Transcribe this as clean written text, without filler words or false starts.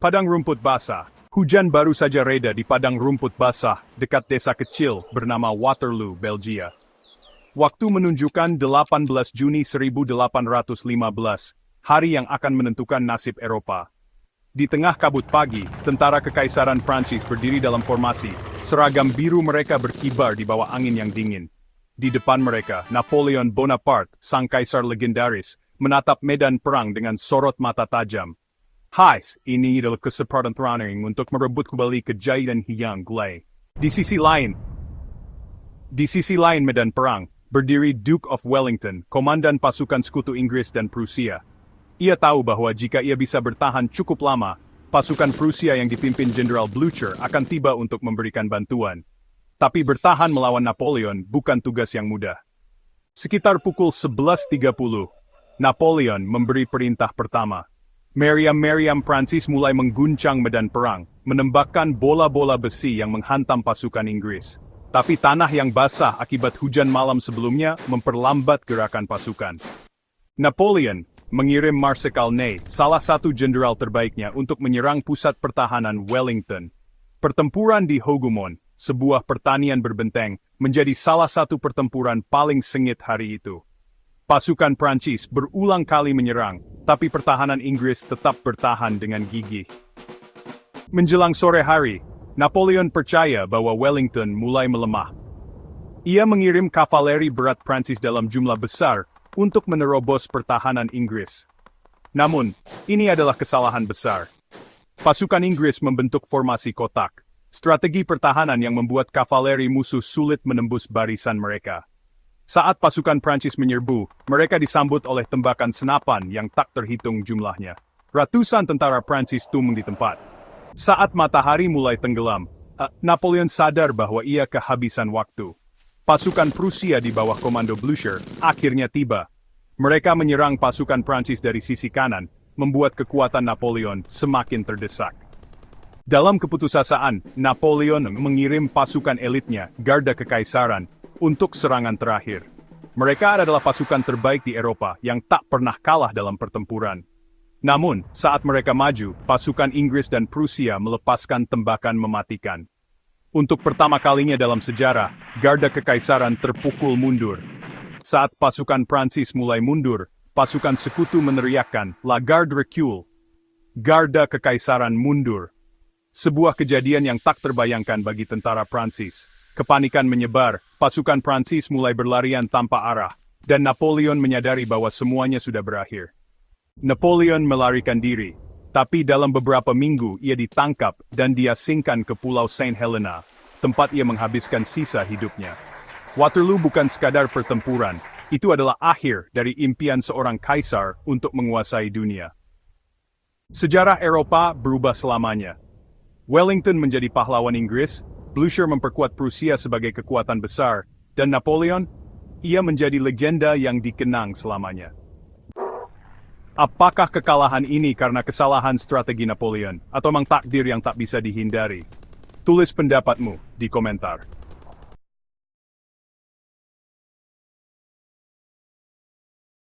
Padang rumput basah. Hujan baru saja reda di padang rumput basah dekat desa kecil bernama Waterloo, Belgia. Waktu menunjukkan 18 Juni 1815, hari yang akan menentukan nasib Eropa. Di tengah kabut pagi, tentara Kekaisaran Prancis berdiri dalam formasi, seragam biru mereka berkibar di bawah angin yang dingin. Di depan mereka, Napoleon Bonaparte, sang kaisar legendaris, menatap medan perang dengan sorot mata tajam. Hai, ini adalah kesempatan terakhir untuk merebut kembali kejayaan Hyang Glai. Di sisi lain medan perang, berdiri Duke of Wellington, komandan pasukan sekutu Inggris dan Prusia. Ia tahu bahwa jika ia bisa bertahan cukup lama, pasukan Prusia yang dipimpin Jenderal Blücher akan tiba untuk memberikan bantuan. Tapi bertahan melawan Napoleon bukan tugas yang mudah. Sekitar pukul 11.30, Napoleon memberi perintah pertama. Meriam-meriam Prancis mulai mengguncang medan perang, menembakkan bola-bola besi yang menghantam pasukan Inggris. Tapi tanah yang basah akibat hujan malam sebelumnya memperlambat gerakan pasukan. Napoleon mengirim Marsekal Ney, salah satu jenderal terbaiknya, untuk menyerang pusat pertahanan Wellington. Pertempuran di Hougoumont, sebuah pertanian berbenteng, menjadi salah satu pertempuran paling sengit hari itu. Pasukan Prancis berulang kali menyerang, tapi pertahanan Inggris tetap bertahan dengan gigih. Menjelang sore hari, Napoleon percaya bahwa Wellington mulai melemah. Ia mengirim kavaleri berat Prancis dalam jumlah besar untuk menerobos pertahanan Inggris. Namun, ini adalah kesalahan besar. Pasukan Inggris membentuk formasi kotak, strategi pertahanan yang membuat kavaleri musuh sulit menembus barisan mereka. Saat pasukan Prancis menyerbu, mereka disambut oleh tembakan senapan yang tak terhitung jumlahnya. Ratusan tentara Prancis tumbang di tempat. Saat matahari mulai tenggelam, Napoleon sadar bahwa ia kehabisan waktu. Pasukan Prusia di bawah komando Blücher akhirnya tiba. Mereka menyerang pasukan Prancis dari sisi kanan, membuat kekuatan Napoleon semakin terdesak. Dalam keputusasaan, Napoleon mengirim pasukan elitnya, Garda Kekaisaran, untuk serangan terakhir. Mereka adalah pasukan terbaik di Eropa yang tak pernah kalah dalam pertempuran. Namun, saat mereka maju, pasukan Inggris dan Prusia melepaskan tembakan mematikan. Untuk pertama kalinya dalam sejarah, Garda Kekaisaran terpukul mundur. Saat pasukan Prancis mulai mundur, pasukan sekutu meneriakkan, La Garde recule. Garda Kekaisaran mundur. Sebuah kejadian yang tak terbayangkan bagi tentara Prancis. Kepanikan menyebar, pasukan Prancis mulai berlarian tanpa arah, dan Napoleon menyadari bahwa semuanya sudah berakhir. Napoleon melarikan diri, tapi dalam beberapa minggu ia ditangkap dan diasingkan ke Pulau Saint Helena, tempat ia menghabiskan sisa hidupnya. Waterloo bukan sekadar pertempuran, itu adalah akhir dari impian seorang kaisar untuk menguasai dunia. Sejarah Eropa berubah selamanya. Wellington menjadi pahlawan Inggris, Blücher memperkuat Prusia sebagai kekuatan besar, dan Napoleon, ia menjadi legenda yang dikenang selamanya. Apakah kekalahan ini karena kesalahan strategi Napoleon, atau memang takdir yang tak bisa dihindari? Tulis pendapatmu di komentar.